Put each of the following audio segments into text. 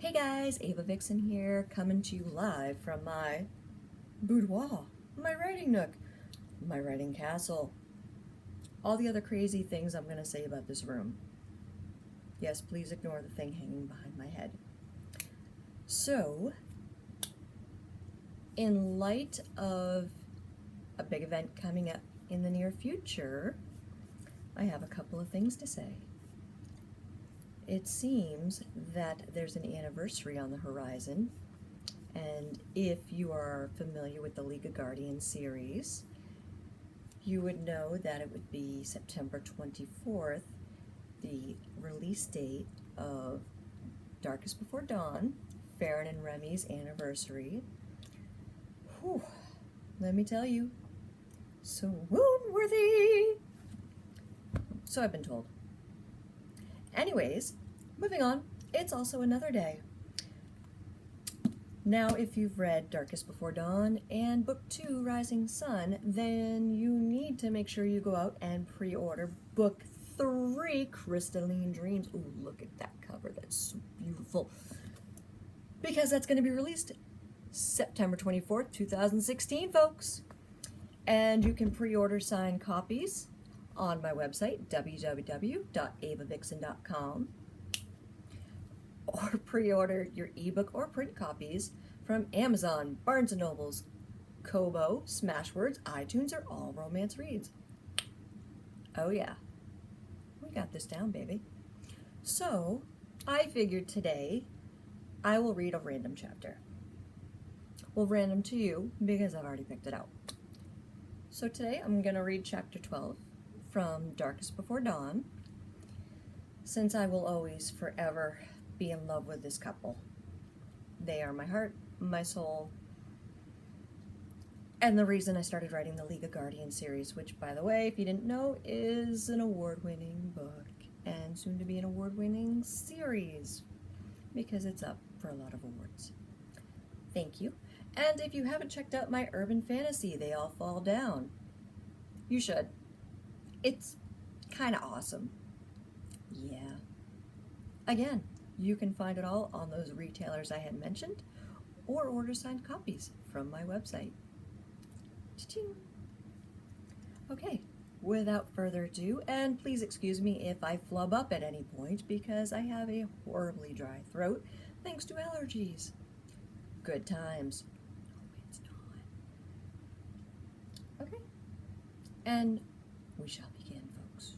Hey guys, Ava Vixen here, coming to you live from my boudoir, my writing nook, my writing castle, all the other crazy things I'm going to say about this room. Yes, please ignore the thing hanging behind my head. So, in light of a big event coming up in the near future, I have a couple of things to say. It seems that there's an anniversary on the horizon, and if you are familiar with the League of Guardians series, you would know that it would be September 24th, the release date of Darkest Before Dawn, Farron and Remi's anniversary. Whew, let me tell you, so wound-worthy! So I've been told. Anyways, moving on, it's also another day. Now, if you've read Darkest Before Dawn and Book 2, Rising Sun, then you need to make sure you go out and pre-order Book 3, Crystalline Dreams. Ooh, look at that cover, that's so beautiful. Because that's going to be released September 24th, 2016, folks. And you can pre-order signed copies on my website, www.avavixen.com, or pre-order your ebook or print copies from Amazon, Barnes & Nobles, Kobo, Smashwords, iTunes, or All Romance Reads. Oh yeah, we got this down, baby. So, I figured today I will read a random chapter. Well, random to you, because I've already picked it out. So today I'm going to read chapter 12 from Darkest Before Dawn, since I will always forever be in love with this couple. They are my heart, my soul, and the reason I started writing the League of Guardians series, which, by the way, if you didn't know, is an award-winning book and soon to be an award-winning series, because it's up for a lot of awards. Thank you. And if you haven't checked out my urban fantasy, They All Fall Down, you should. It's kind of awesome. Yeah. Again, you can find it all on those retailers I had mentioned, or order signed copies from my website. Cha-ching. Okay, without further ado, and please excuse me if I flub up at any point, because I have a horribly dry throat thanks to allergies. Good times. Oh, it's not. Okay, and we shall begin, folks.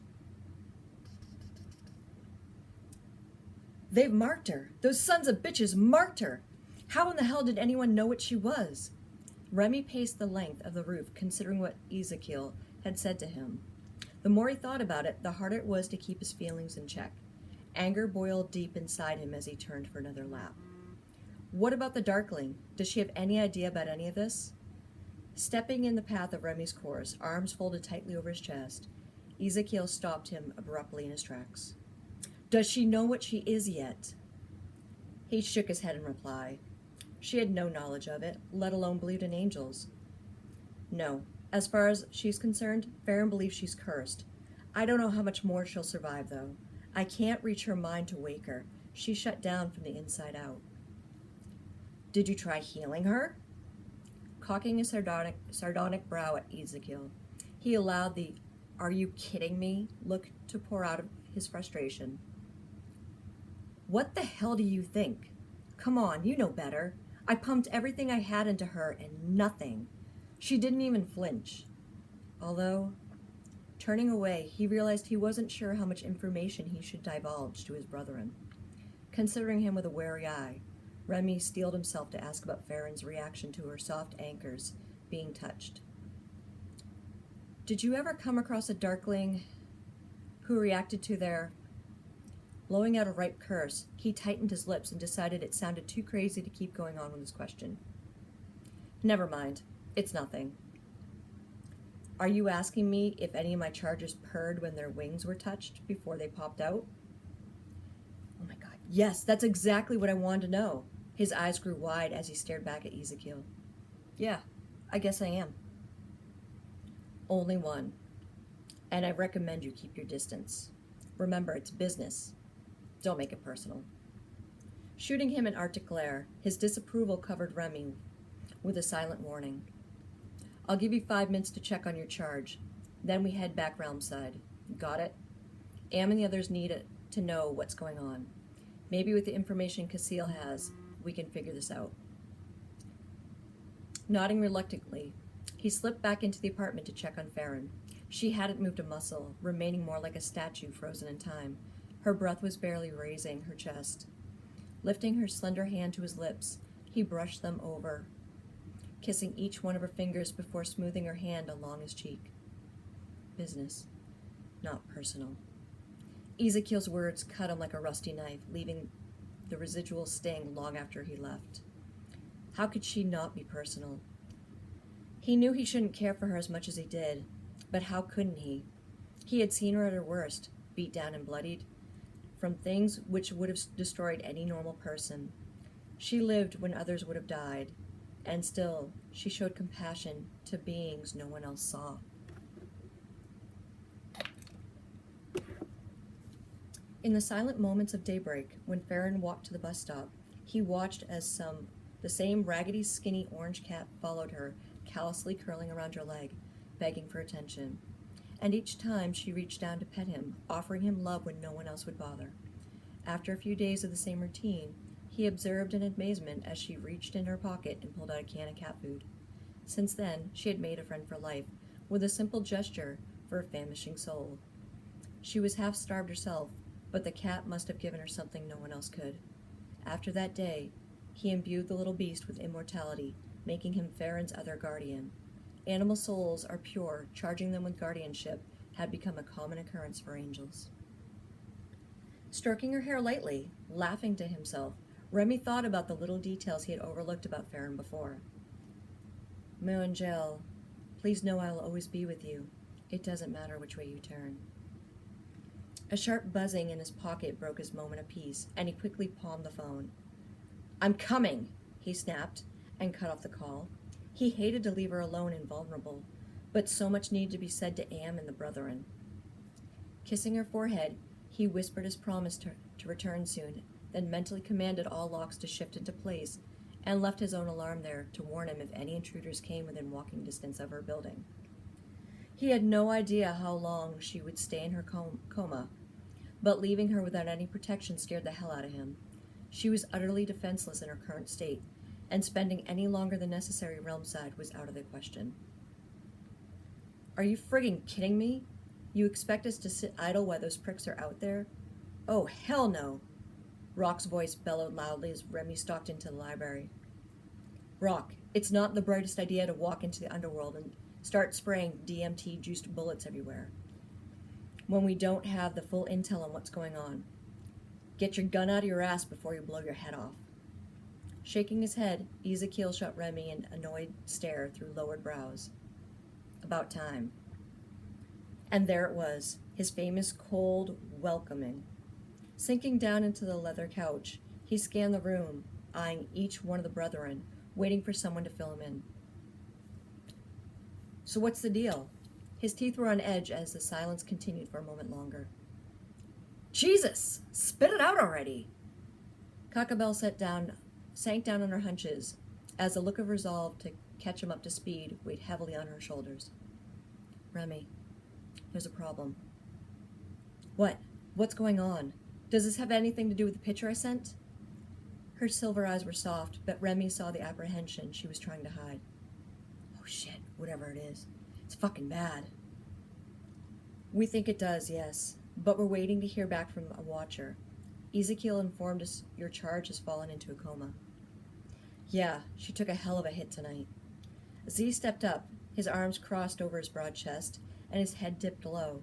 They've marked her. Those sons of bitches marked her. How in the hell did anyone know what she was? Remi paced the length of the roof, considering what Ezekiel had said to him. The more he thought about it, the harder it was to keep his feelings in check. Anger boiled deep inside him as he turned for another lap. What about the Darkling? Does she have any idea about any of this? Stepping in the path of Remi's course, arms folded tightly over his chest, Ezekiel stopped him abruptly in his tracks. Does she know what she is yet? He shook his head in reply. She had no knowledge of it, let alone believed in angels. No. As far as she's concerned, Farron believes she's cursed. I don't know how much more she'll survive, though. I can't reach her mind to wake her. She's shut down from the inside out. Did you try healing her? Cocking a sardonic brow at Ezekiel, he allowed the "are you kidding me" look to pour out of his frustration. What the hell do you think? Come on, you know better. I pumped everything I had into her and nothing. She didn't even flinch. Although, turning away, he realized he wasn't sure how much information he should divulge to his brethren. Considering him with a wary eye, Remi steeled himself to ask about Farron's reaction to her soft anchors being touched. Did you ever come across a Darkling who reacted to their... Blowing out a ripe curse, he tightened his lips and decided it sounded too crazy to keep going on with his question. Never mind. It's nothing. Are you asking me if any of my chargers purred when their wings were touched before they popped out? Oh my God. Yes, that's exactly what I wanted to know. His eyes grew wide as he stared back at Ezekiel. Yeah, I guess I am. Only one. And I recommend you keep your distance. Remember, it's business. Don't make it personal. shooting him an arctic glare. His disapproval covered Remi with a silent warning. I'll give you 5 minutes to check on your charge. Then we head back realmside. Got it? Am and the others need to know what's going on. Maybe with the information Casil has, we can figure this out. Nodding reluctantly, he slipped back into the apartment to check on Farron. She hadn't moved a muscle, remaining more like a statue frozen in time. Her breath was barely raising her chest. Lifting her slender hand to his lips, he brushed them over, kissing each one of her fingers before smoothing her hand along his cheek. Business, not personal. Ezekiel's words cut him like a rusty knife, leaving the residual sting long after he left. How could she not be personal? He knew he shouldn't care for her as much as he did, but how couldn't he? He had seen her at her worst, beat down and bloodied, from things which would have destroyed any normal person. She lived when others would have died, and still she showed compassion to beings no one else saw. In the silent moments of daybreak, when Farron walked to the bus stop, he watched as the same raggedy, skinny orange cat followed her, callously curling around her leg, begging for attention. And each time she reached down to pet him, offering him love when no one else would bother. After a few days of the same routine, he observed in amazement as she reached in her pocket and pulled out a can of cat food. Since then, she had made a friend for life, with a simple gesture for a famishing soul. She was half-starved herself, but the cat must have given her something no one else could. After that day, he imbued the little beast with immortality, making him Farron's other guardian. Animal souls are pure, charging them with guardianship had become a common occurrence for angels. Stroking her hair lightly, laughing to himself, Remi thought about the little details he had overlooked about Farron before. Meu Angel, please know I will always be with you. It doesn't matter which way you turn. A sharp buzzing in his pocket broke his moment of peace, and he quickly palmed the phone. I'm coming, he snapped, and cut off the call. He hated to leave her alone and vulnerable, but so much needed to be said to Am and the brethren. Kissing her forehead, he whispered his promise to return soon, then mentally commanded all locks to shift into place, and left his own alarm there to warn him if any intruders came within walking distance of her building. He had no idea how long she would stay in her coma, but leaving her without any protection scared the hell out of him. She was utterly defenseless in her current state, and spending any longer than necessary realmside was out of the question. Are you friggin' kidding me? You expect us to sit idle while those pricks are out there? Oh, hell no! Rock's voice bellowed loudly as Remi stalked into the library. Rock, it's not the brightest idea to walk into the underworld and start spraying DMT-juiced bullets everywhere when we don't have the full intel on what's going on. Get your gun out of your ass before you blow your head off. Shaking his head, Ezekiel shot Remi an annoyed stare through lowered brows. About time. And there it was, his famous cold welcoming. Sinking down into the leather couch, he scanned the room, eyeing each one of the brethren, waiting for someone to fill him in. So what's the deal? His teeth were on edge as the silence continued for a moment longer. Jesus! Spit it out already! Cockabelle sank down on her hunches, as a look of resolve to catch him up to speed weighed heavily on her shoulders. Remi, there's a problem. What? What's going on? Does this have anything to do with the picture I sent? Her silver eyes were soft, but Remi saw the apprehension she was trying to hide. Oh shit, whatever it is. It's fucking bad. We think it does, yes, but we're waiting to hear back from a watcher. Ezekiel informed us your charge has fallen into a coma. Yeah, she took a hell of a hit tonight. Z stepped up, his arms crossed over his broad chest, and his head dipped low.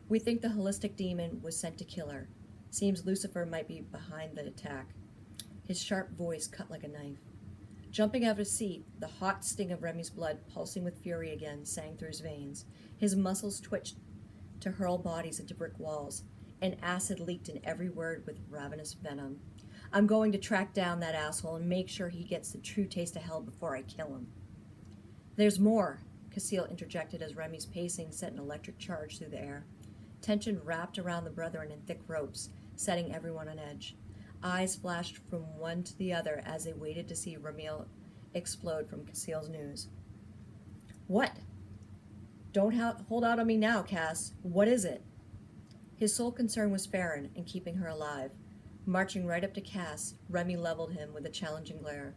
We think the holistic demon was sent to kill her. Seems Lucifer might be behind the attack. His sharp voice cut like a knife. Jumping out of his seat, the hot sting of Remi's blood, pulsing with fury again, sang through his veins. His muscles twitched to hurl bodies into brick walls, and acid leaked in every word with ravenous venom. I'm going to track down that asshole and make sure he gets the true taste of hell before I kill him. There's more, Casil interjected as Remi's pacing sent an electric charge through the air. Tension wrapped around the brethren in thick ropes, setting everyone on edge. Eyes flashed from one to the other as they waited to see Remi explode from Cassiel's news. What? Don't hold out on me now, Cass. What is it? His sole concern was Farron and keeping her alive. Marching right up to Cass, Remi leveled him with a challenging glare.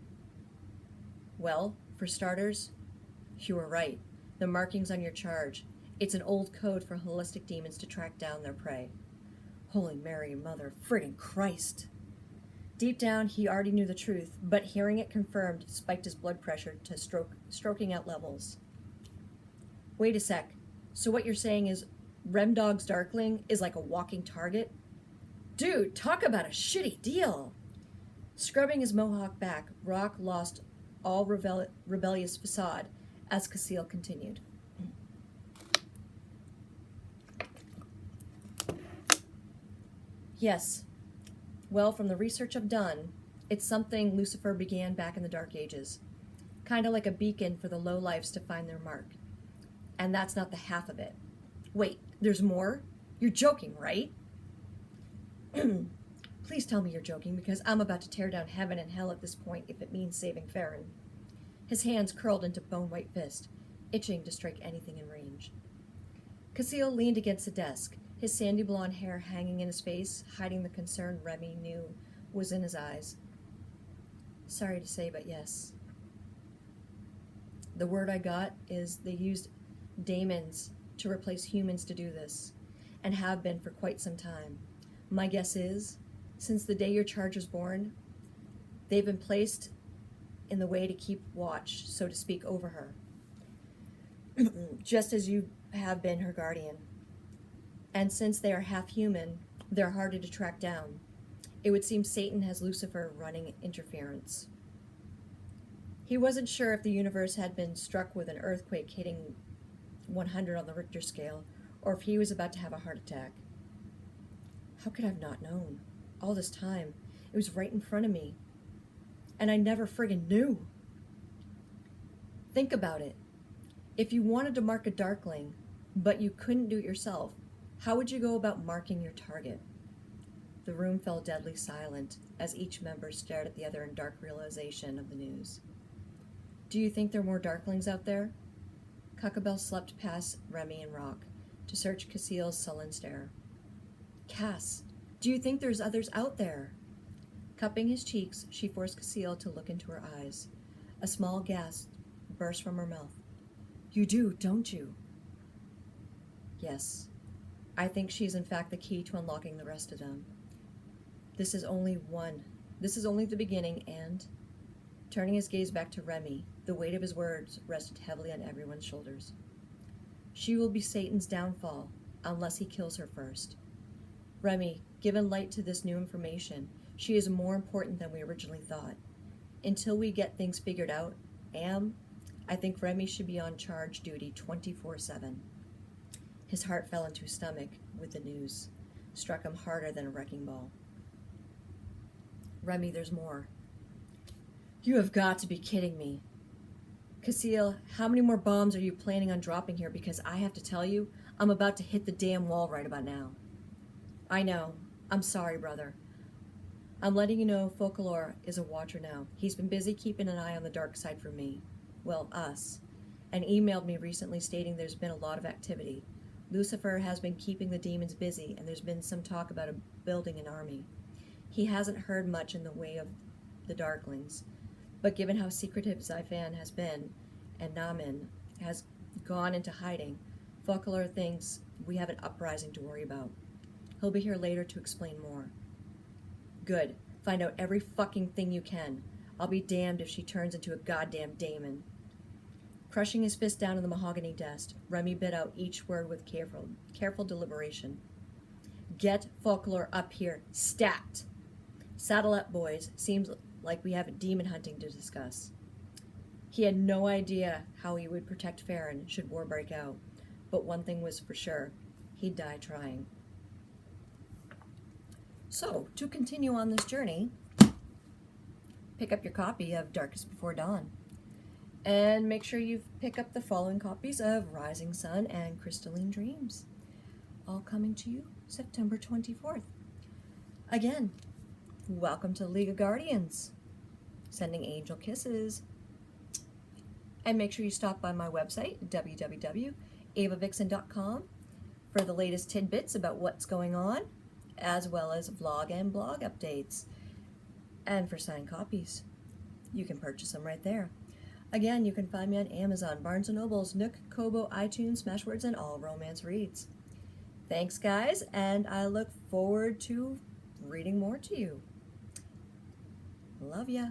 Well, for starters, you were right. The markings on your charge. It's an old code for holistic demons to track down their prey. Holy Mary, Mother, friggin' Christ. Deep down, he already knew the truth, but hearing it confirmed spiked his blood pressure to stroking out levels. Wait a sec. So what you're saying is Remdog's Darkling is like a walking target? Dude, talk about a shitty deal. Scrubbing his mohawk back, Rock lost all rebellious facade as Cassiel continued. Yes. Well, from the research I've done, it's something Lucifer began back in the Dark Ages. Kind of like a beacon for the lowlifes to find their mark. And that's not the half of it. Wait, there's more? You're joking, right? Please tell me you're joking, because I'm about to tear down heaven and hell at this point if it means saving Farron. His hands curled into bone-white fist, itching to strike anything in range. Cassiel leaned against the desk, his sandy blonde hair hanging in his face, hiding the concern Remi knew was in his eyes. Sorry to say, but yes. The word I got is they used daemons to replace humans to do this, and have been for quite some time. My guess is, since the day your charge was born, they've been placed in the way to keep watch, so to speak, over her. Just as you have been her guardian. And since they are half human, they're harder to track down. It would seem Satan has Lucifer running interference. He wasn't sure if the universe had been struck with an earthquake hitting 100 on the Richter scale, or if he was about to have a heart attack. How could I have not known? All this time, it was right in front of me. And I never friggin' knew. Think about it. If you wanted to mark a Darkling, but you couldn't do it yourself, how would you go about marking your target? The room fell deadly silent as each member stared at the other in dark realization of the news. Do you think there are more Darklings out there? Cuckabell slept past Remi and Rock to search Cassiel's sullen stare. Cass, do you think there's others out there? Cupping his cheeks, she forced Cassiel to look into her eyes. A small gasp burst from her mouth. You do, don't you? Yes. I think she's in fact the key to unlocking the rest of them. This is only one. This is only the beginning, and... Turning his gaze back to Remi, the weight of his words rested heavily on everyone's shoulders. She will be Satan's downfall, unless he kills her first. Remi, given light to this new information, she is more important than we originally thought. Until we get things figured out, I think Remi should be on charge duty 24/7. His heart fell into his stomach with the news, struck him harder than a wrecking ball. Remi, there's more. You have got to be kidding me. Cassiel, how many more bombs are you planning on dropping here? Because I have to tell you, I'm about to hit the damn wall right about now. I know. I'm sorry, brother. I'm letting you know Folklore is a watcher now. He's been busy keeping an eye on the dark side for me. Well, us. And emailed me recently stating there's been a lot of activity. Lucifer has been keeping the demons busy, and there's been some talk about building an army. He hasn't heard much in the way of the Darklings, but given how secretive Zyphan has been, and Namin has gone into hiding, Folklore thinks we have an uprising to worry about. He'll be here later to explain more. Good. Find out every fucking thing you can. I'll be damned if she turns into a goddamn daemon. Crushing his fist down on the mahogany desk, Remi bit out each word with careful deliberation. Get Folklore up here. Stat! Saddle up, boys. Seems like we have a demon hunting to discuss. He had no idea how he would protect Farron should war break out, but one thing was for sure. He'd die trying. So, to continue on this journey, pick up your copy of Darkest Before Dawn. And make sure you pick up the following copies of Rising Sun and Crystalline Dreams. All coming to you September 24th. Again, Welcome to the League of Guardians. Sending angel kisses. And make sure you stop by my website, www.avavixen.com, for the latest tidbits about what's going on, as well as vlog and blog updates. And for signed copies, you can purchase them right there. Again, you can find me on Amazon, Barnes & Nobles, Nook, Kobo, iTunes, Smashwords, and all romance reads. Thanks, guys, and I look forward to reading more to you. Love ya.